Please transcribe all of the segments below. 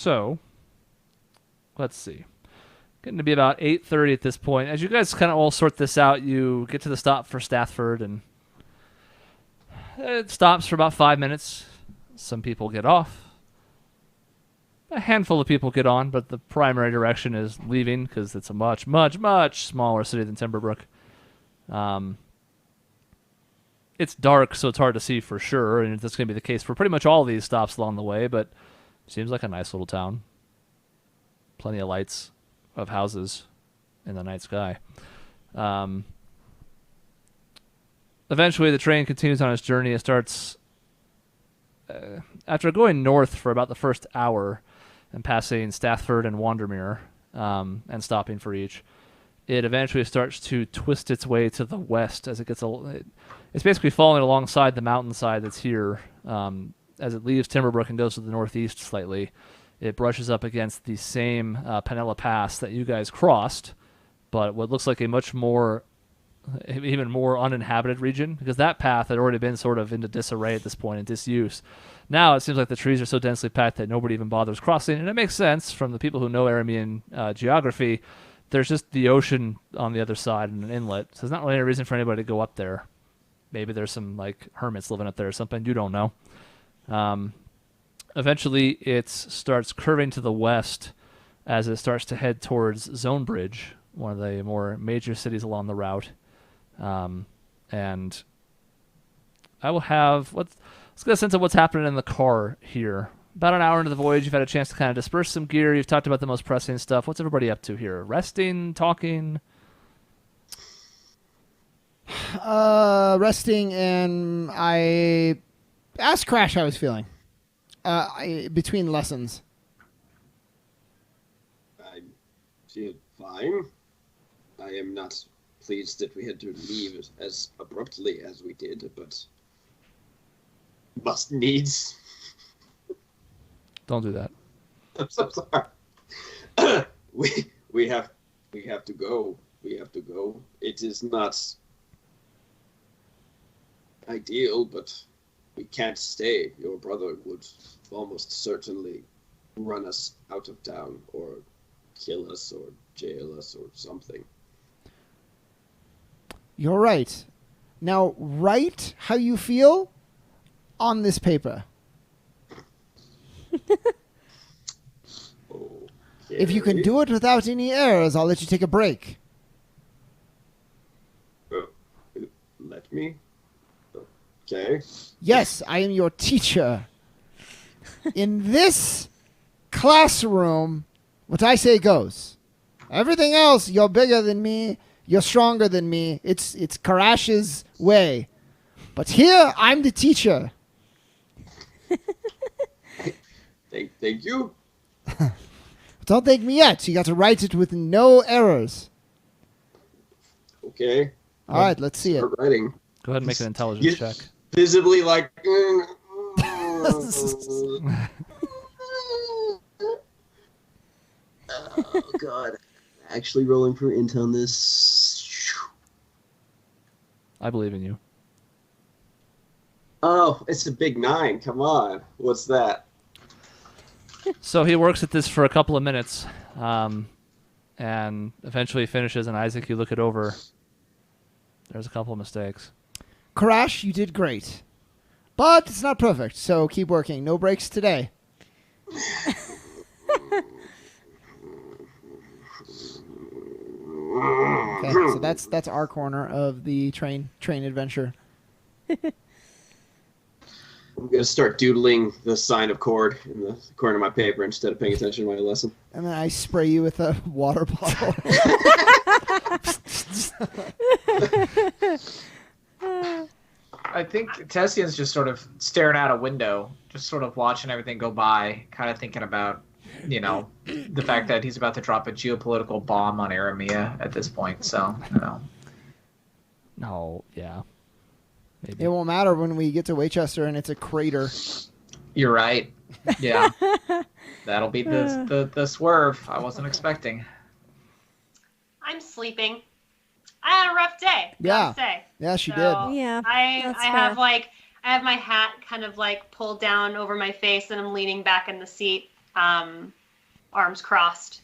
So, let's see. Getting to be about 8:30 at this point. As you guys kind of all sort this out, you get to the stop for Stafford, and it stops for about 5 minutes. Some people get off. A handful of people get on, but the primary direction is leaving because it's a much, much, much smaller city than Timberbrook. It's dark, so it's hard to see for sure, and that's going to be the case for pretty much all these stops along the way, but it seems like a nice little town. Plenty of lights of houses in the night sky. Eventually, the train continues on its journey. It starts... after going north for about the first hour and passing Stafford and Wandermere and stopping for each, it eventually starts to twist its way to the west as it gets it's basically following alongside the mountainside that's here. As it leaves Timberbrook and goes to the northeast slightly, it brushes up against the same Penella Pass that you guys crossed, but what looks like a much more, even more uninhabited region, because that path had already been sort of into disarray at this point and disuse. Now it seems like the trees are so densely packed that nobody even bothers crossing, and it makes sense from the people who know Aramean geography. There's just the ocean on the other side and an inlet, so there's not really any reason for anybody to go up there. Maybe there's some like hermits living up there or something. You don't know. Eventually, it starts curving to the west as it starts to head towards Zonebridge, one of the more major cities along the route. And I will have... let's get a sense of what's happening in the car here. About an hour into the voyage, you've had a chance to kind of disperse some gear. You've talked about the most pressing stuff. What's everybody up to here? Resting? Talking? Resting, and I asked Crash how I was feeling between lessons. I feel fine. I am not pleased that we had to leave as abruptly as we did, but must needs. Don't do that. I'm so sorry. we have to go. We have to go. It is not ideal, but we can't stay. Your brother would almost certainly run us out of town or kill us or jail us or something. You're right. Now, write how you feel on this paper. Okay. If you can do it without any errors, I'll let you take a break. Let me? Okay. Yes, I am your teacher. In this classroom, what I say goes. Everything else, you're bigger than me, you're stronger than me. It's Karash's way. But here, I'm the teacher. Thank you. Don't thank me yet. You got to write it with no errors. Okay. All right, let's see it. Start writing. Go ahead and make an intelligence check. Visibly like... Oh, God. Actually rolling for int on this. I believe in you. Oh, it's a big 9. Come on. What's that? So he works at this for a couple of minutes, and eventually finishes. And Isaac, you look it over. There's a couple of mistakes. Karash, you did great. But it's not perfect, so keep working. No breaks today. Okay, so that's our corner of the train adventure. I'm going to start doodling the sign of cord in the corner of my paper instead of paying attention to my lesson. And then I spray you with a water bottle. I think Tessian's just sort of staring out a window, just sort of watching everything go by, kind of thinking about, the fact that he's about to drop a geopolitical bomb on Aramea at this point. So, No, yeah. Maybe. It won't matter when we get to Waychester and it's a crater. You're right. Yeah. That'll be the swerve I wasn't expecting. I'm sleeping. I had a rough day. Yeah. Gotta say. Yeah, she So did. Yeah, I that's have fair. I have my hat kind of like pulled down over my face and I'm leaning back in the seat. arms crossed.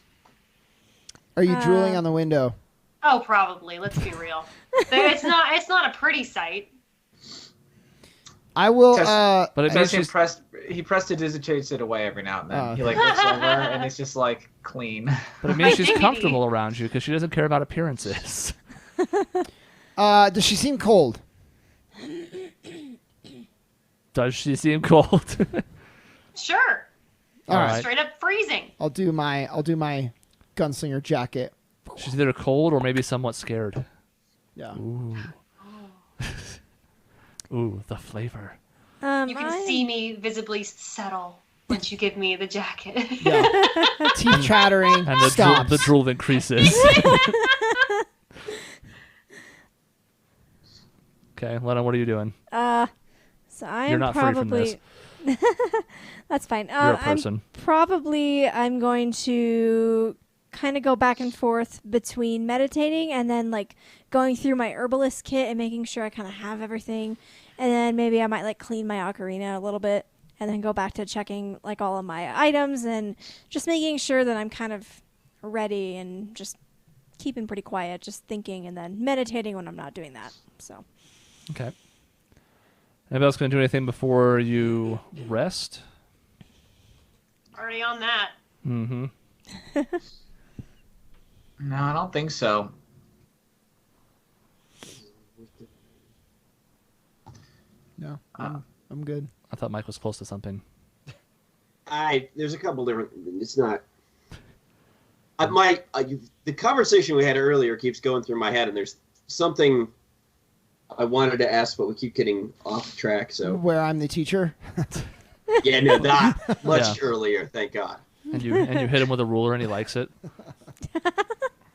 Are you drooling on the window? Oh, probably. Let's be real. It's not a pretty sight. I will. But it means He she's prestidigitates it away every now and then. Oh, He like looks over and it's just like clean. But it means My she's dignity. comfortable around you because she doesn't care about appearances. Does she seem cold? Does she seem cold? Sure. All All right. right. Straight up freezing. I'll do my gunslinger jacket. She's either cold or maybe somewhat scared. Yeah. Ooh. Ooh, the flavor. You can see me visibly settle once you give me the jacket. Yeah. Teeth chattering. And stops. the drool increases. Okay, Lena, what are you doing? So I'm You're not free from probably. That's fine. You're a person. I'm going to kind of go back and forth between meditating and then like going through my herbalist kit and making sure I kind of have everything, and then maybe I might like clean my ocarina a little bit and then go back to checking like all of my items and just making sure that I'm kind of ready and just keeping pretty quiet, just thinking and then meditating when I'm not doing that. So. Okay. Anybody else going to do anything before you rest? Already on that. Mm-hmm. No, I don't think so. No, I'm good. I thought Mike was close to something. There's a couple different. It's not. The conversation we had earlier keeps going through my head, and there's something I wanted to ask, but we keep getting off track. So Where I'm the teacher. yeah, no, not much earlier. Thank God. And you hit him with a ruler and he likes it.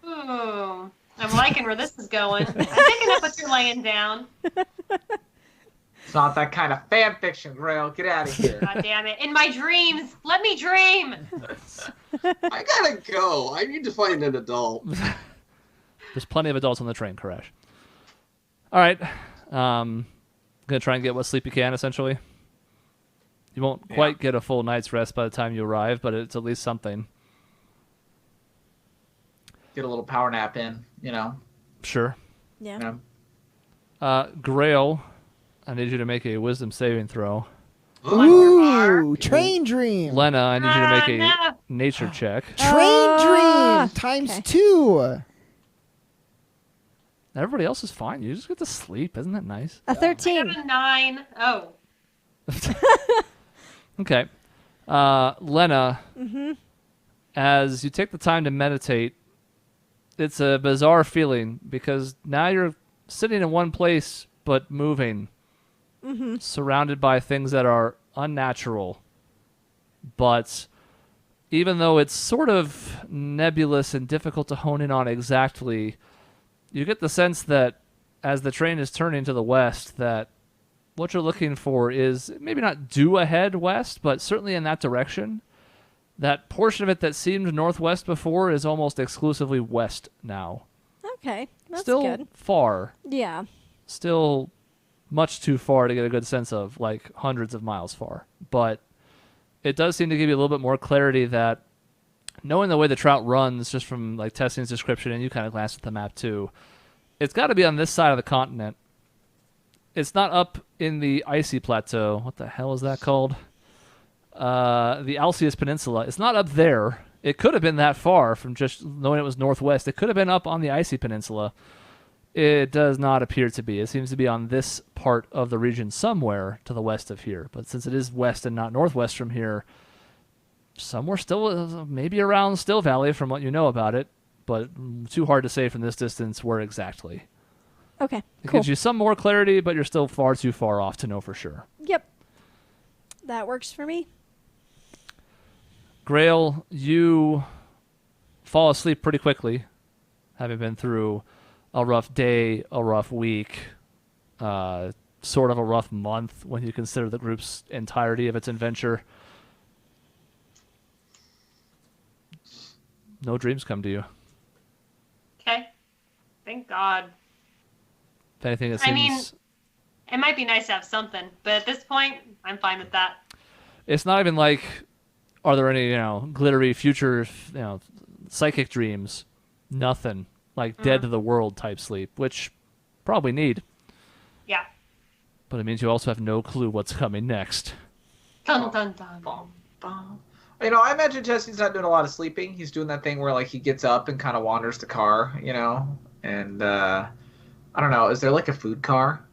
Ooh, I'm liking where this is going. I'm picking up what you're laying down. It's not that kind of fan fiction, Grail. Get out of here. God damn it. In my dreams. Let me dream. I gotta go. I need to find an adult. There's plenty of adults on the train, Koresh. All right. Gonna try and get what sleep you can, essentially. You won't quite get a full night's rest by the time you arrive, but it's at least something. Get a little power nap in, Sure. Yeah. Grail, I need you to make a wisdom saving throw. Ooh, train dream. Lena, I need you to make a no. nature check. Train dream times okay. 2. Everybody else is fine. You just get to sleep. Isn't that nice? A I 13. got a 9. Oh. Okay. Lena, as you take the time to meditate, it's a bizarre feeling because now you're sitting in one place but moving, surrounded by things that are unnatural. But even though it's sort of nebulous and difficult to hone in on exactly, you get the sense that as the train is turning to the west, that what you're looking for is maybe not due ahead west, but certainly in that direction. That portion of it that seemed northwest before is almost exclusively west now. Okay, that's Still good. far. Yeah. Still much too far to get a good sense of, like hundreds of miles far. But it does seem to give you a little bit more clarity that knowing the way the trout runs just from like Tessian's description, and you kind of glanced at the map too, it's got to be on this side of the continent. It's not up in the icy plateau. What the hell is that called? The Alceus Peninsula. It's not up there. It could have been that far from just knowing it was northwest. It could have been up on the icy peninsula. It does not appear to be. It seems to be on this part of the region somewhere to the west of here. But since it is west and not northwest from here, somewhere still, maybe around Still Valley from what you know about it, but too hard to say from this distance where exactly. Okay, It cool. gives you some more clarity, but you're still far too far off to know for sure. Yep. That works for me. Grail, you fall asleep pretty quickly, having been through a rough day, a rough week, sort of a rough month when you consider the group's entirety of its adventure. No dreams come to you. Okay. Thank God. If anything, it I mean- seems It might be nice to have something, but at this point, I'm fine with that. it's not even like, Are there any, glittery future, psychic dreams? Nothing. Like dead to the world type sleep, which probably need. Yeah. But it means you also have no clue what's coming next. Dun dun dun. Bum, bum. I imagine Jesse's not doing a lot of sleeping. He's doing that thing where like he gets up and kind of wanders the car, and I don't know. Is there like a food car?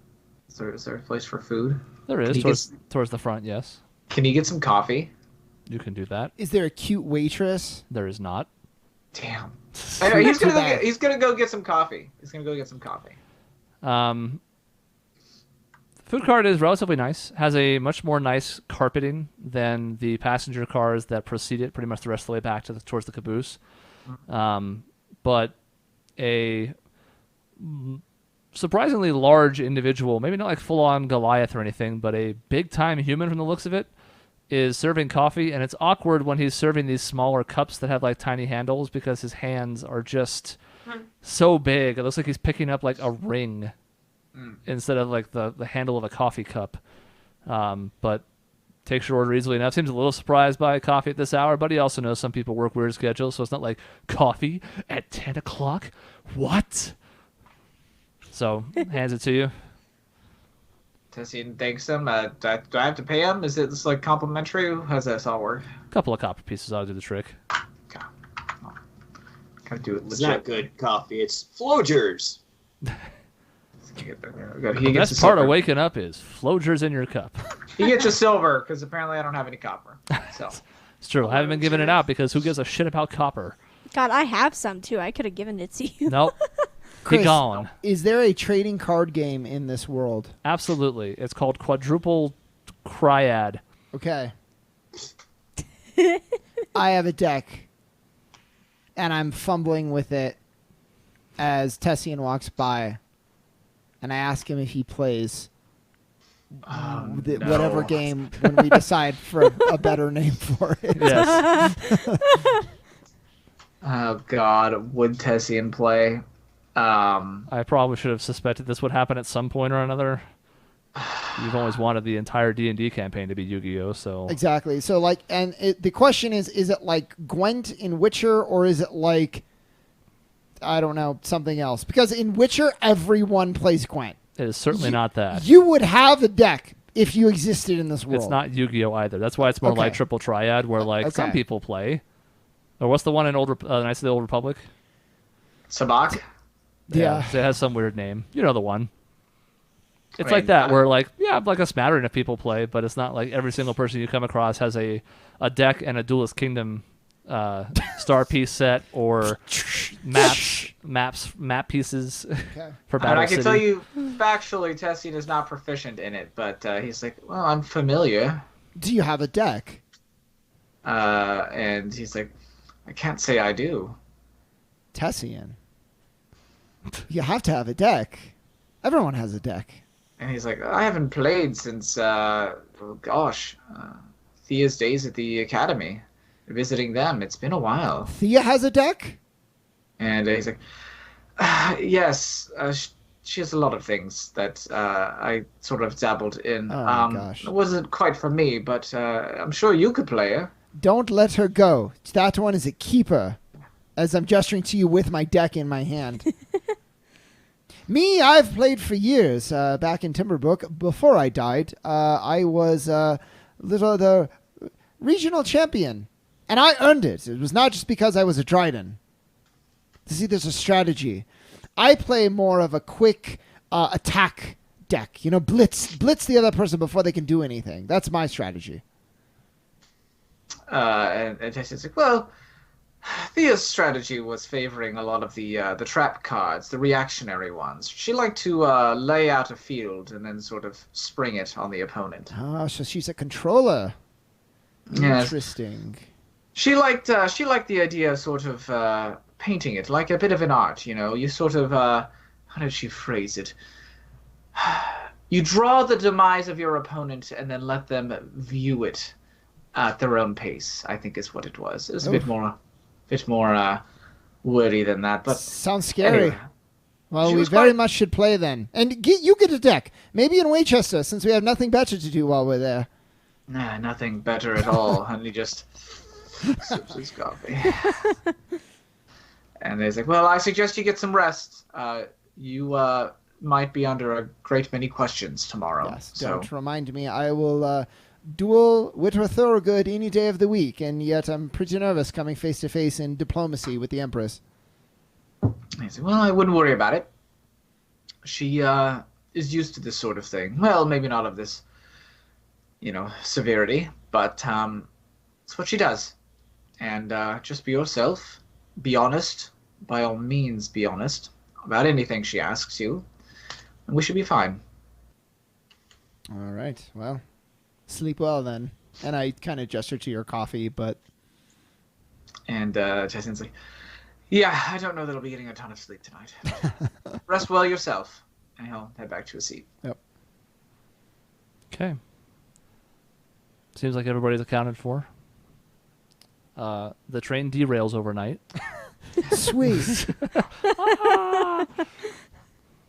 Is there a place for food? There is towards the front. Yes. Can you get some coffee? You can do that. Is there a cute waitress? There is not. Damn. I know, he's gonna go get some coffee. Food cart is relatively nice. Has a much more nice carpeting than the passenger cars that precede it, pretty much the rest of the way back towards the caboose. But a surprisingly large individual, maybe not like full-on Goliath or anything, but a big-time human from the looks of it, is serving coffee, and it's awkward when he's serving these smaller cups that have like tiny handles because his hands are just so big. It looks like he's picking up like a ring instead of like the handle of a coffee cup. But takes your order easily enough. Seems a little surprised by coffee at this hour, but he also knows some people work weird schedules, so it's not like coffee at 10 o'clock. What? So hands it to you. Tessian thanks him. Do I have to pay him? Is it just like complimentary? How does this all work? A couple of copper pieces ought to do the trick. Okay. Gotta do it legit. It's not good coffee. It's Flogers. The best part of waking up is Flogers in your cup. He gets a silver because apparently I don't have any copper. So it's true. I haven't been giving it out because who gives a shit about copper? God, I have some too. I could have given it to you. Nope. Chris, Be gone. Is there a trading card game in this world? Absolutely. It's called Quadruple Cryad. Okay. I have a deck, and I'm fumbling with it as Tessian walks by, and I ask him if he plays whatever game when we decide for a better name for it. Yes. Oh God, would Tessian play? I probably should have suspected this would happen at some point or another. You've always wanted the entire D&D campaign to be Yu-Gi-Oh! So exactly. So the question is it like Gwent in Witcher, or is it like, I don't know, something else? Because in Witcher, everyone plays Gwent. it is certainly not that. You would have a deck if you existed in this world. It's not Yu-Gi-Oh! Either. That's why it's more like Triple Triad, where some people play. Or what's the one in Knights of the Old Republic? Sabak? Yeah. So it has some weird name. You know the one. It's like that, where like a smattering of people play, but it's not like every single person you come across has a deck and a Duelist Kingdom star piece set or map pieces for Battle I can City. tell you factually, Tessian is not proficient in it, but he's like, well, I'm familiar. Do you have a deck? And he's like, I can't say I do. Tessian. You have to have a deck. Everyone has a deck. And he's like, I haven't played since, Thea's days at the academy. Visiting them. It's been a while. Thea has a deck? And he's like, yes, she has a lot of things that I sort of dabbled in. Oh, my gosh. It wasn't quite for me, but I'm sure you could play her. Don't let her go. That one is a keeper. As I'm gesturing to you with my deck in my hand. Me, I've played for years. Back in Timberbrook, before I died, I was the regional champion. And I earned it. It was not just because I was a Dryden. See, there's a strategy. I play more of a quick attack deck. Blitz the other person before they can do anything. That's my strategy. And Tessian's like, well, Thea's strategy was favoring a lot of the trap cards, the reactionary ones. She liked to lay out a field and then sort of spring it on the opponent. Oh, so she's a controller. Yes. Interesting. She liked the idea of sort of painting it like a bit of an art. You sort of how did she phrase it? You draw the demise of your opponent and then let them view it at their own pace. I think is what it was. It was a bit more wordy than that, but sounds scary. Anyway. Well, we very much should play then. And you get a deck. Maybe in Winchester, since we have nothing better to do while we're there. Nah, nothing better at all. And he just Sips his coffee. And he's like, well, I suggest you get some rest. You might be under a great many questions tomorrow. Yes, so don't remind me. I will duel Witter Thorogood any day of the week, and yet I'm pretty nervous coming face to face in diplomacy with the Empress. he said, well, I wouldn't worry about it. She is used to this sort of thing. Well, maybe not of this, severity, but it's what she does. And just be yourself. Be honest. By all means, be honest about anything she asks you. And we should be fine. All right. Well, sleep well then. And I kind of gesture to your coffee, but... And Tessian's like, yeah, I don't know that I'll be getting a ton of sleep tonight. Rest well yourself. And he'll head back to his seat. Yep. Okay. Seems like everybody's accounted for. The train derails overnight. Sweet.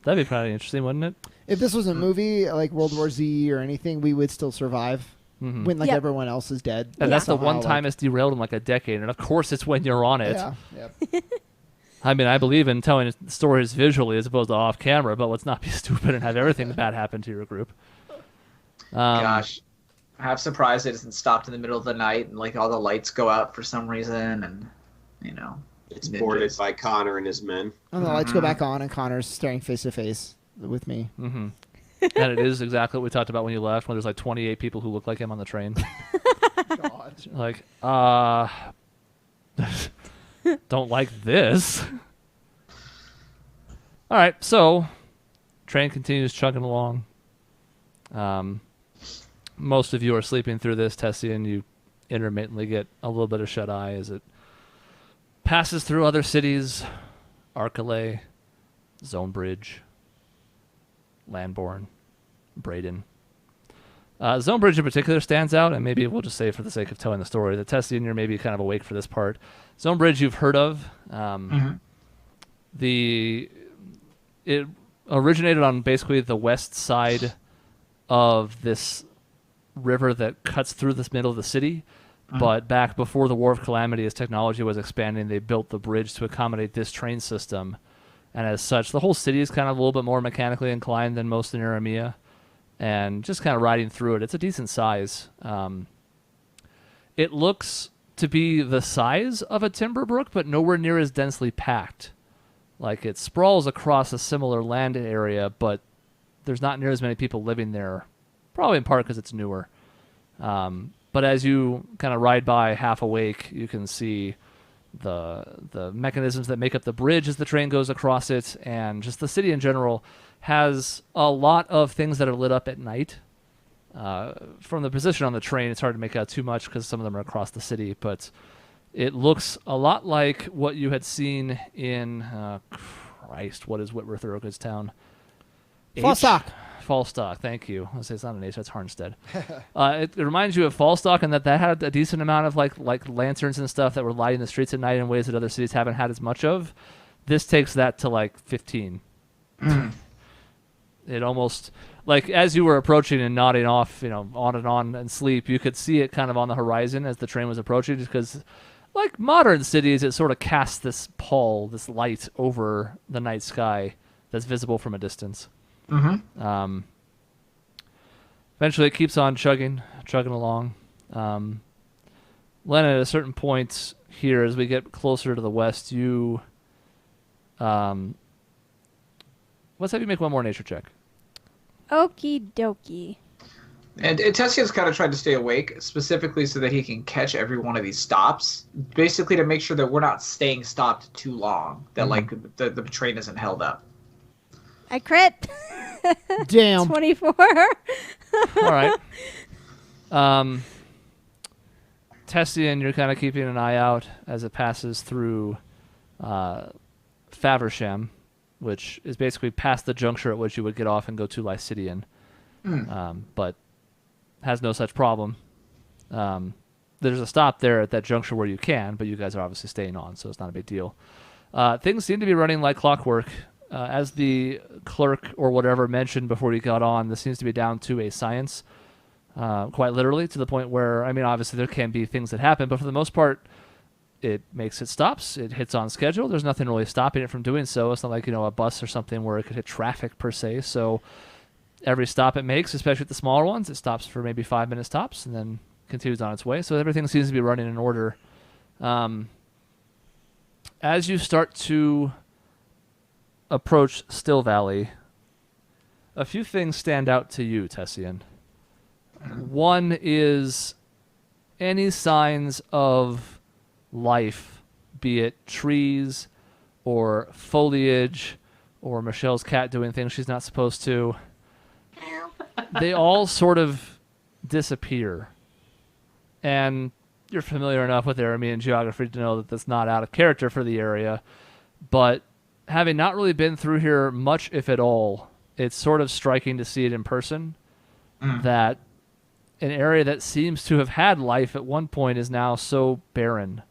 That'd be probably interesting, wouldn't it? If this was a movie like World War Z or anything, we would still survive Mm-hmm. when like Yep. everyone else is dead. And that's the Somehow, one time it's derailed in like a decade, and of course it's when you're on it. Yeah. Yep. I mean, I believe in telling stories visually as opposed to off camera, but let's not be stupid and have everything bad happen to your group. Gosh. I'm surprised it isn't stopped in the middle of the night and like all the lights go out for some reason and It's ninjas. boarded by Connor and his men. And the lights go back on, and Connor's staring face to face with me. Mm-hmm. And it is exactly what we talked about when you left, when there's like 28 people who look like him on the train. God. Like, don't like this. All right, so train continues chugging along. Most of you are sleeping through this, Tessian. You intermittently get a little bit of shut-eye as it passes through other cities, Arcalay, Zonebridge, Landbourne, Braden. Zonebridge in particular stands out, and maybe we'll just say for the sake of telling the story, that Tessian, you're maybe kind of awake for this part. Zonebridge you've heard of. It originated on basically the west side of this river that cuts through this middle of the city. But back before the War of Calamity, as technology was expanding, they built the bridge to accommodate this train system. And as such, the whole city is kind of a little bit more mechanically inclined than most in Aramea. And just kind of riding through it, it's a decent size. It looks to be the size of a timber brook, but nowhere near as densely packed. Like, it sprawls across a similar land area, but there's not near as many people living there, probably in part because it's newer. But as you kind of ride by half awake, you can see the mechanisms that make up the bridge as the train goes across it, and just the city in general has a lot of things that are lit up at night. From the position on the train, it's hard to make out too much because some of them are across the city, but it looks a lot like what you had seen in, what is Whitworth Thorogood's town? Falstock. Falstock, thank you. I was say it's not an H, that's Harnstead. It reminds you of Falstock, and that had a decent amount of like lanterns and stuff that were lighting the streets at night in ways that other cities haven't had as much of. This takes that to like 15. It almost, like, as you were approaching and nodding off, on and sleep, you could see it kind of on the horizon as the train was approaching, just because, like modern cities, it sort of casts this pall, this light over the night sky that's visible from a distance. Eventually, it keeps on chugging along. Len, at a certain point here, as we get closer to the west, you... let's have you make one more nature check. Okie dokie. And Tessian's kind of tried to stay awake, specifically so that he can catch every one of these stops, basically to make sure that we're not staying stopped too long, that like the train isn't held up. I crit. Damn. 24. All right. Tessian, you're kind of keeping an eye out as it passes through Faversham, which is basically past the juncture at which you would get off and go to Lycidian, but has no such problem. There's a stop there at that juncture where you can, but you guys are obviously staying on, so it's not a big deal. Things seem to be running like clockwork. As the clerk or whatever mentioned before you got on, this seems to be down to a science. quite literally, to the point where, I mean, obviously there can be things that happen, but for the most part, it makes it stops. It hits on schedule. There's nothing really stopping it from doing so. It's not like, a bus or something where it could hit traffic per se. So every stop it makes, especially at the smaller ones, it stops for maybe 5-minute stops and then continues on its way. So everything seems to be running in order. As you start to approach Still Valley, a few things stand out to you, Tessian. One is any signs of life, be it trees or foliage or Michelle's cat doing things she's not supposed to. They all sort of disappear. And you're familiar enough with Aramean geography to know that that's not out of character for the area. But having not really been through here much, if at all, it's sort of striking to see it in person that an area that seems to have had life at one point is now so barren.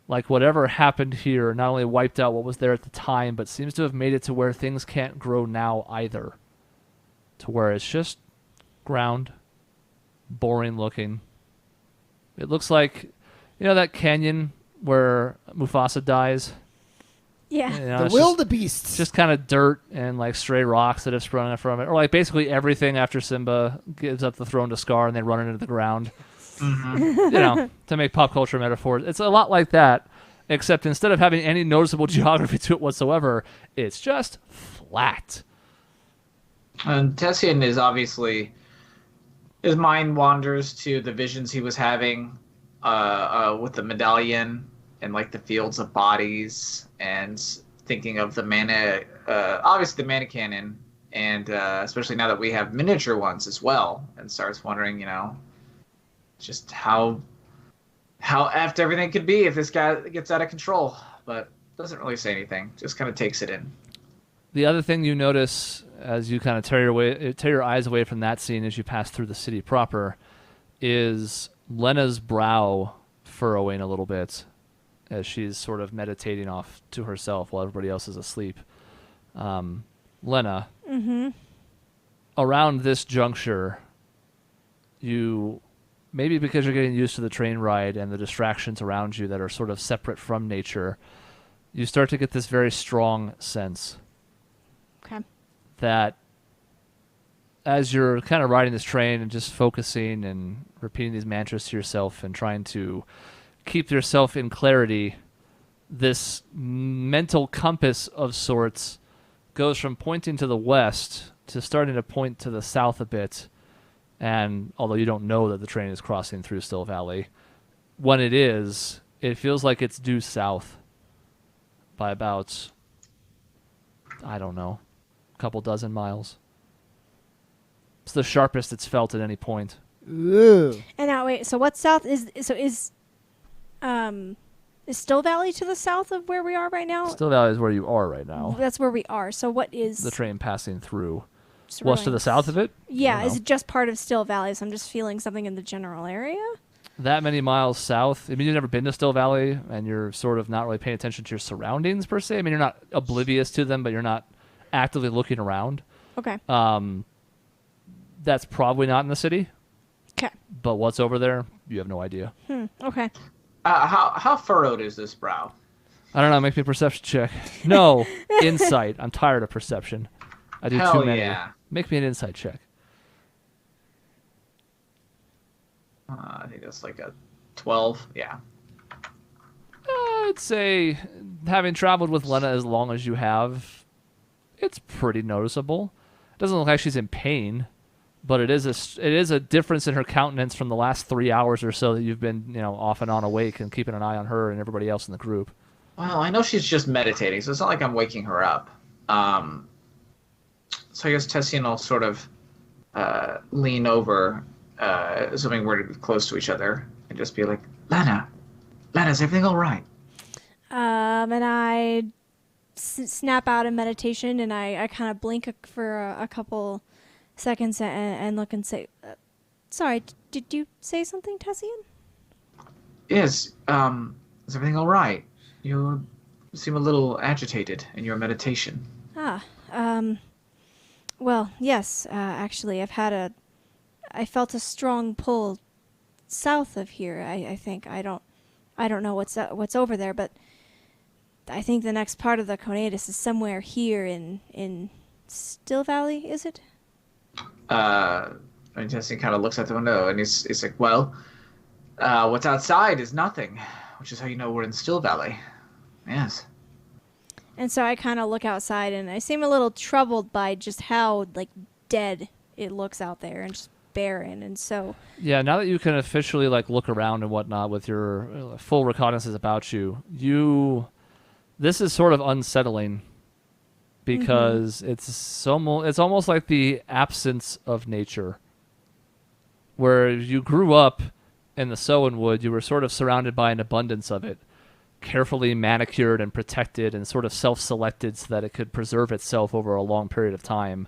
Like whatever happened here not only wiped out what was there at the time, but seems to have made it to where things can't grow now either. To where it's just ground, boring looking. It looks like, that canyon where Mufasa dies? Yeah. The wildebeests. Just kind of dirt and like stray rocks that have sprung up from it. Or like basically everything after Simba gives up the throne to Scar and they run into the ground. To make pop culture metaphors. It's a lot like that, except instead of having any noticeable geography to it whatsoever, it's just flat. And Tessian is obviously, his mind wanders to the visions he was having with the medallion and like the fields of bodies, and thinking of the obviously the mana cannon, and especially now that we have miniature ones as well, and starts wondering, just how effed everything could be if this guy gets out of control, but doesn't really say anything, just kind of takes it in. The other thing you notice as you kind of tear your eyes away from that scene as you pass through the city proper is Lena's brow furrowing a little bit as she's sort of meditating off to herself while everybody else is asleep. Lena, around this juncture, you, maybe because you're getting used to the train ride and the distractions around you that are sort of separate from nature, you start to get this very strong sense that as you're kind of riding this train and just focusing and repeating these mantras to yourself and trying to keep yourself in clarity, this mental compass of sorts goes from pointing to the west to starting to point to the south a bit. And although you don't know that the train is crossing through Still Valley, when it is, it feels like it's due south by about, I don't know, couple dozen miles. It's the sharpest it's felt at any point. Ooh. And now wait, so what's south is Still Valley to the south of where we are right now? Still Valley is where you are right now. That's where we are. So what is the train passing through? Surroundings. What's to the south of it? Yeah, is it just part of Still Valley? So I'm just feeling something in the general area. That many miles south. I mean, you've never been to Still Valley, and you're sort of not really paying attention to your surroundings per se. I mean, you're not oblivious to them, but you're not actively looking around. Okay. That's probably not in the city. Okay. But what's over there, you have no idea. Okay. How furrowed is this brow? I don't know. Make me a perception check. No, insight. I'm tired of perception. I do Hell too many. yeah. Make me an insight check. I think that's like a 12. Yeah. I'd say, having traveled with Lena as long as you have, it's pretty noticeable. It doesn't look like she's in pain, but it is a difference in her countenance from the last 3 hours or so that you've been, off and on awake and keeping an eye on her and everybody else in the group. Well, I know she's just meditating, so it's not like I'm waking her up. So I guess Tessian will sort of lean over, assuming we're close to each other, and just be like, Lena, is everything all right? And I snap out in meditation, and I kind of blink for a couple seconds and look and say, sorry, did you say something, Tessian? Yes. Is everything all right? You seem a little agitated in your meditation. Well, yes, actually, I've had I felt a strong pull south of here. I think I don't know what's over there, but I think the next part of the Conatus is somewhere here in Still Valley. Is it? Jesse kind of looks out the window and he's like, well, what's outside is nothing, which is how you know we're in Still Valley. Yes. And so I kind of look outside and I seem a little troubled by just how like dead it looks out there and just barren. And so Yeah, now that you can officially like look around and whatnot with your full reconnaissance about you, this is sort of unsettling because it's almost like the absence of nature. Where you grew up in the Sowenwood, you were sort of surrounded by an abundance of it, carefully manicured and protected and sort of self-selected so that it could preserve itself over a long period of time.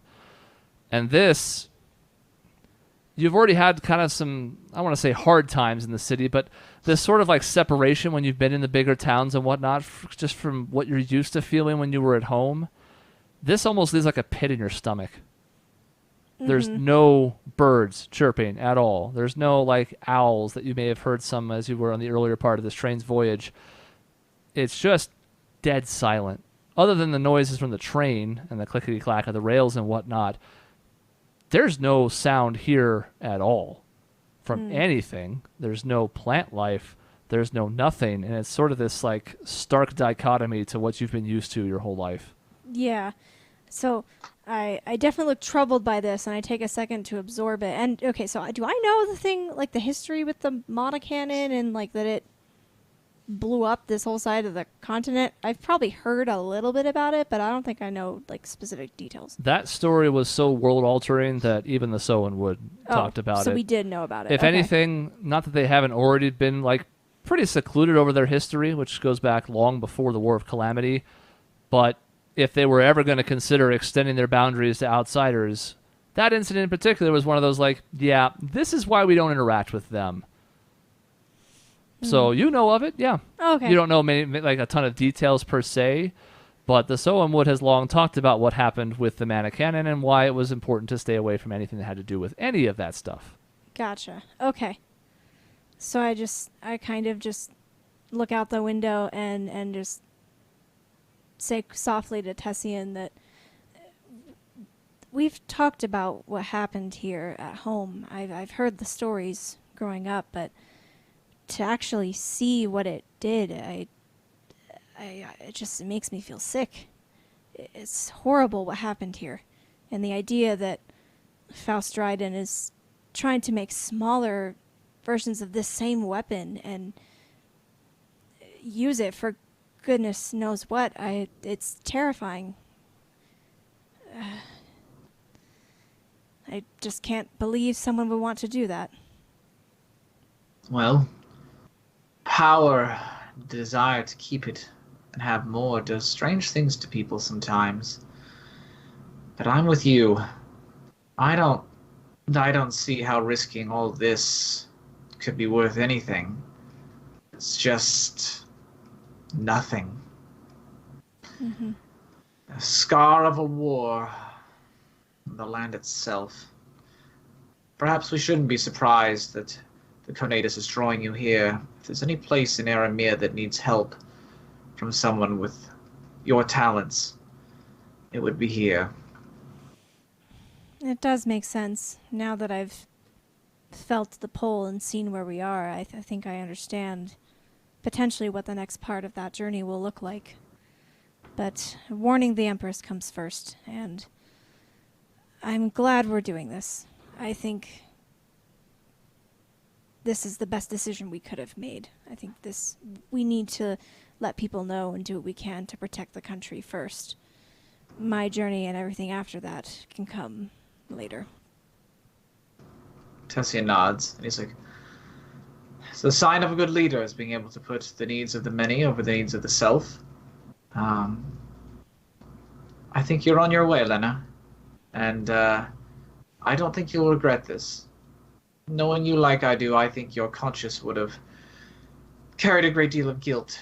And this, you've already had kind of some, I want to say hard times in the city, but this sort of like separation when you've been in the bigger towns and whatnot, just from what you're used to feeling when you were at home, this almost leaves like a pit in your stomach. There's no birds chirping at all. There's no like owls that you may have heard some as you were on the earlier part of this train's voyage. It's just dead silent. Other than the noises from the train and the clickety-clack of the rails and whatnot, there's no sound here at all from anything. There's no plant life. There's no nothing. And it's sort of this like stark dichotomy to what you've been used to your whole life. yeah. So I definitely look troubled by this, and I take a second to absorb it. And okay, so do I know the thing, like the history with the monocannon and like that it blew up this whole side of the continent? I've probably heard a little bit about it, but I don't think I know like specific details. That story was so world-altering that even the Sowenwood talked about it. So we did know about it. If Okay. anything, not that they haven't already been like pretty secluded over their history, which goes back long before the War of Calamity, but if they were ever going to consider extending their boundaries to outsiders, that incident in particular was one of those like, yeah, this is why we don't interact with them. So you know of it, yeah. Okay. You don't know like a ton of details per se, but the Sowenwood has long talked about what happened with the Manicannon and why it was important to stay away from anything that had to do with any of that stuff. Gotcha. Okay. So I kind of just look out the window and just say softly to Tessian that we've talked about what happened here at home. I've heard the stories growing up, but to actually see what it did, it makes me feel sick. It's horrible what happened here. And the idea that Faust Dryden is trying to make smaller versions of this same weapon and use it for goodness knows what, it's terrifying. I just can't believe someone would want to do that. Well, power, desire to keep it and have more does strange things to people sometimes. But I'm with you. I don't see how risking all this could be worth anything. It's just nothing. A scar of a war on the land itself. Perhaps we shouldn't be surprised that the Conatus is drawing you here. If there's any place in Aramir that needs help from someone with your talents, it would be here. It does make sense. Now that I've felt the pull and seen where we are, I think I understand potentially what the next part of that journey will look like. But warning the Empress comes first, and I'm glad we're doing this. I think this is the best decision we could have made. I think we need to let people know and do what we can to protect the country first. My journey and everything after that can come later. Tessian nods, and he's like, it's the sign of a good leader is being able to put the needs of the many over the needs of the self. I think you're on your way, Lena. And I don't think you'll regret this. Knowing you like I do, I think your conscience would have carried a great deal of guilt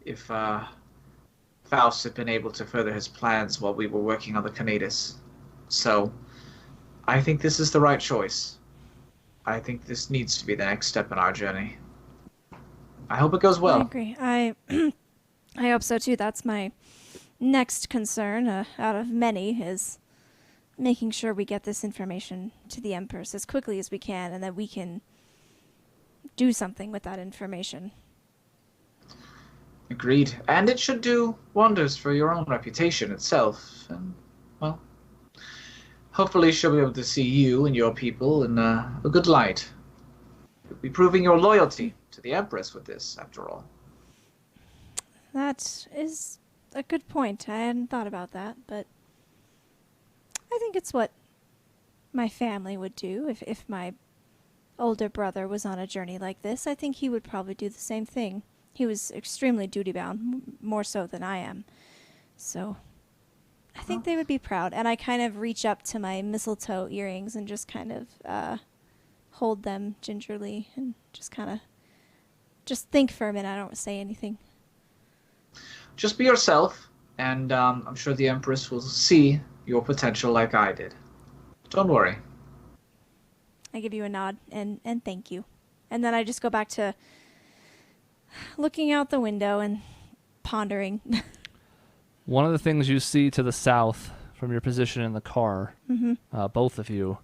if Faust had been able to further his plans while we were working on the Conatus. So, I think this is the right choice. I think this needs to be the next step in our journey. I hope it goes I well. agree. I hope so too. That's my next concern, out of many, is making sure we get this information to the Empress as quickly as we can, and that we can do something with that information. Agreed. And it should do wonders for your own reputation itself. And, well, hopefully she'll be able to see you and your people in a good light. You'll be proving your loyalty to the Empress with this, after all. That is a good point. I hadn't thought about that, but I think it's what my family would do if my older brother was on a journey like this. I think he would probably do the same thing. He was extremely duty-bound, more so than I am. So I think they would be proud. And I kind of reach up to my mistletoe earrings and just kind of hold them gingerly and just think for a minute. I don't say anything. Just be yourself, and I'm sure the Empress will see your potential like I did. Don't worry. I give you a nod and thank you. And then I just go back to looking out the window and pondering. One of the things you see to the south from your position in the car, both of you,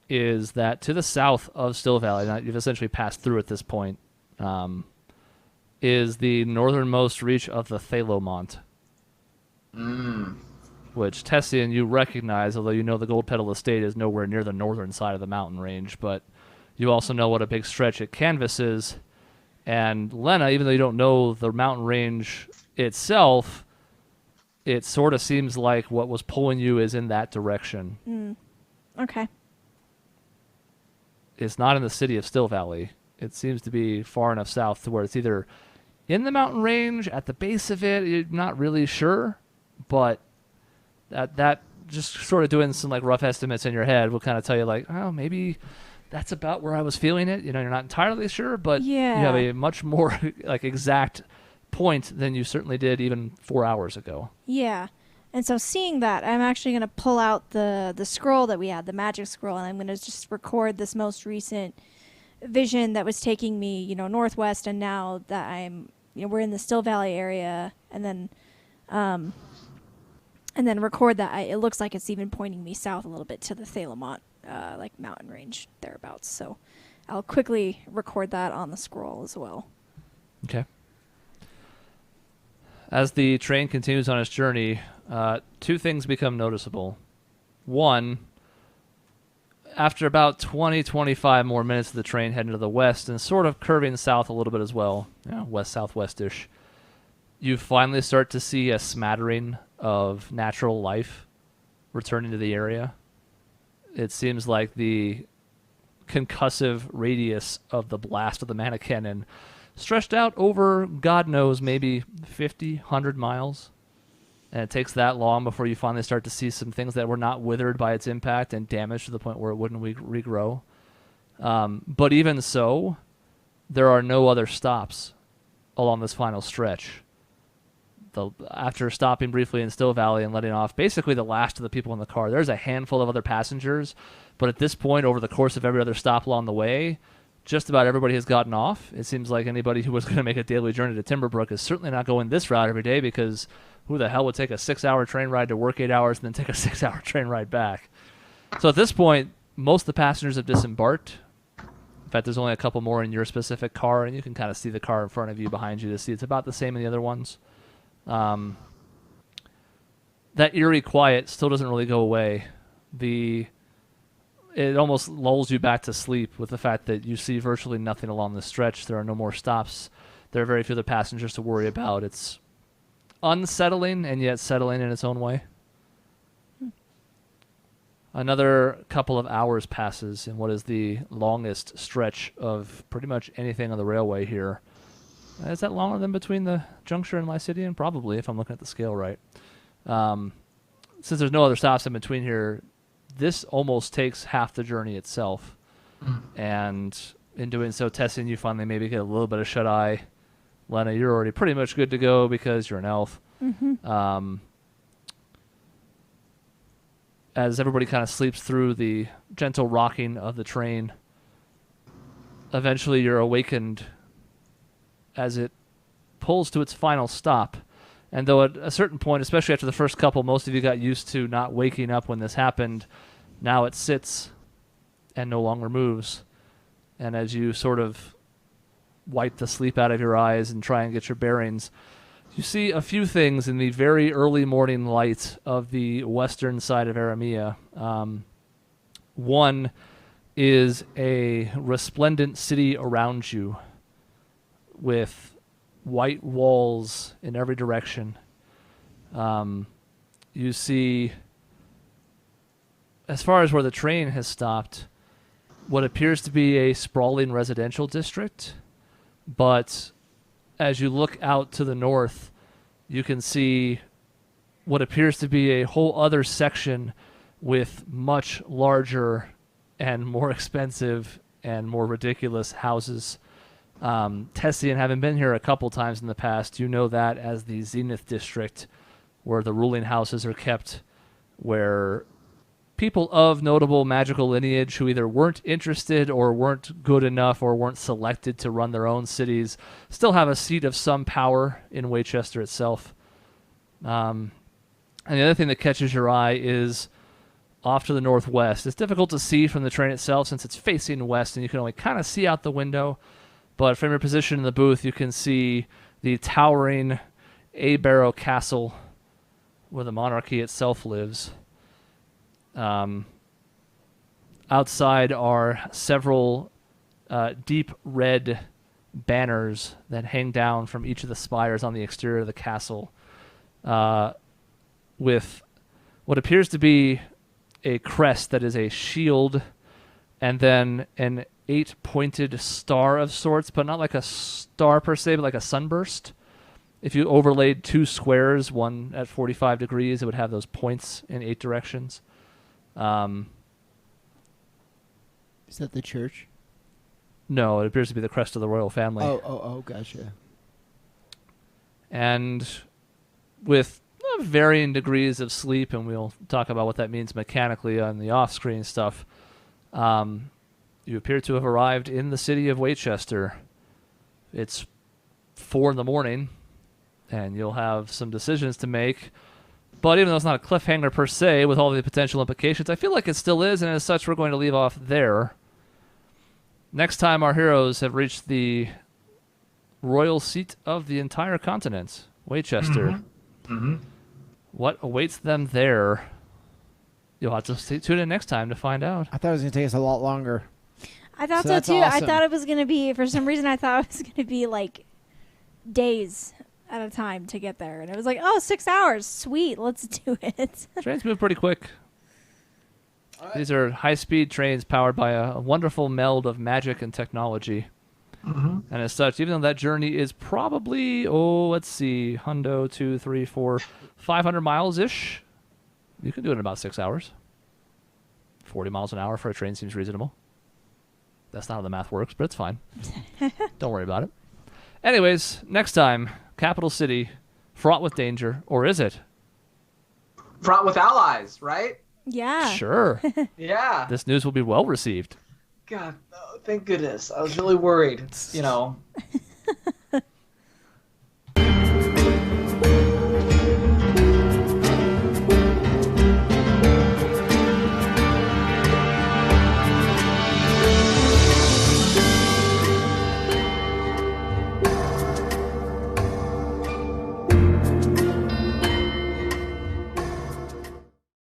is that to the south of Still Valley, now you've essentially passed through at this point, is the northernmost reach of the Thalomont. Which, Tessian, you recognize, although you know the Gold Petal Estate is nowhere near the northern side of the mountain range, but you also know what a big stretch it canvasses. And Lena, even though you don't know the mountain range itself, it sort of seems like what was pulling you is in that direction. Okay. It's not in the city of Still Valley. It seems to be far enough south to where it's either in the mountain range, at the base of it, you're not really sure, but that just sort of doing some like rough estimates in your head will kind of tell you like, oh, maybe that's about where I was feeling it. You know, you're not entirely sure, but you have a much more like exact point than you certainly did even 4 hours ago. Yeah. And so seeing that, I'm actually going to pull out the scroll that we had, the magic scroll, and I'm going to just record this most recent vision that was taking me, northwest, and now that we're in the Still Valley area, and then record that it looks like it's even pointing me south a little bit to the Thalomont, like mountain range thereabouts. So I'll quickly record that on the scroll as well. Okay. As the train continues on its journey, two things become noticeable. One, after about 20-25 more minutes of the train heading to the west and sort of curving south a little bit as well, west-southwest-ish, you finally start to see a smattering of natural life returning to the area. It seems like the concussive radius of the blast of the mana cannon stretched out over, God knows, maybe 50, 100 miles. And it takes that long before you finally start to see some things that were not withered by its impact and damaged to the point where it wouldn't regrow. But even so, there are no other stops along this final stretch. After stopping briefly in Still Valley and letting off basically the last of the people in the car, there's a handful of other passengers. But at this point, over the course of every other stop along the way, just about everybody has gotten off. It seems like anybody who was going to make a daily journey to Timberbrook is certainly not going this route every day, because who the hell would take a 6-hour train ride to work 8 hours and then take a 6-hour train ride back? So at this point, most of the passengers have disembarked. In fact, there's only a couple more in your specific car, and you can kind of see the car in front of you behind you to see it's about the same in the other ones. That eerie quiet still doesn't really go away. It almost lulls you back to sleep with the fact that you see virtually nothing along the stretch. There are no more stops. There are very few other passengers to worry about. It's unsettling and yet settling in its own way. Another couple of hours passes in what is the longest stretch of pretty much anything on the railway here. Is that longer than between the juncture and Lycidian? Probably, if I'm looking at the scale right. Since there's no other stops in between here, this almost takes half the journey itself. And in doing so, Tessin, you finally maybe get a little bit of shut-eye. Lena, you're already pretty much good to go because you're an elf. As everybody kind of sleeps through the gentle rocking of the train, eventually you're awakened as it pulls to its final stop. And though at a certain point, especially after the first couple, most of you got used to not waking up when this happened, now it sits and no longer moves. And as you sort of wipe the sleep out of your eyes and try and get your bearings, you see a few things in the very early morning light of the western side of Aramea. One is a resplendent city around you with white walls in every direction. You see, as far as where the train has stopped, what appears to be a sprawling residential district, but as you look out to the north, you can see what appears to be a whole other section with much larger and more expensive and more ridiculous houses. Tessian, having been here a couple times in the past, you know that as the Zenith District, where the ruling houses are kept, where people of notable magical lineage who either weren't interested or weren't good enough or weren't selected to run their own cities still have a seat of some power in Waychester itself. And the other thing that catches your eye is off to the northwest. It's difficult to see from the train itself since it's facing west and you can only kind of see out the window. But from your position in the booth, you can see the towering A-Barrow Castle where the monarchy itself lives. Outside are several deep red banners that hang down from each of the spires on the exterior of the castle, with what appears to be a crest that is a shield and then an 8-pointed star of sorts, but not like a star per se, but like a sunburst. If you overlaid two squares, one at 45 degrees, it would have those points in 8 directions. Is that the church? No, it appears to be the crest of the royal family. Oh, gotcha. And with varying degrees of sleep, and we'll talk about what that means mechanically on the off-screen stuff, you appear to have arrived in the city of Waychester. It's 4 a.m, and you'll have some decisions to make. But even though it's not a cliffhanger per se, with all the potential implications, I feel like it still is, and as such, we're going to leave off there. Next time, our heroes have reached the royal seat of the entire continent, Waychester. What awaits them there? You'll have to tune in next time to find out. I thought it was going to take us a lot longer. I thought So so that's too. awesome. I thought it was going to be, for some reason, I thought it was going to be like days at a time to get there. And it was like, oh, 6 hours. Sweet. Let's do it. Trains move pretty quick. These are high-speed trains powered by a wonderful meld of magic and technology. And as such, even though that journey is probably, let's see, 500 miles-ish, you can do it in about 6 hours. 40 miles an hour for a train seems reasonable. That's not how the math works, but it's fine. Don't worry about it. Anyways, next time, capital city, fraught with danger, or is it? Fraught with allies, right? Yeah. Sure. Yeah. This news will be well received. God, oh, thank goodness. I was really worried. You know,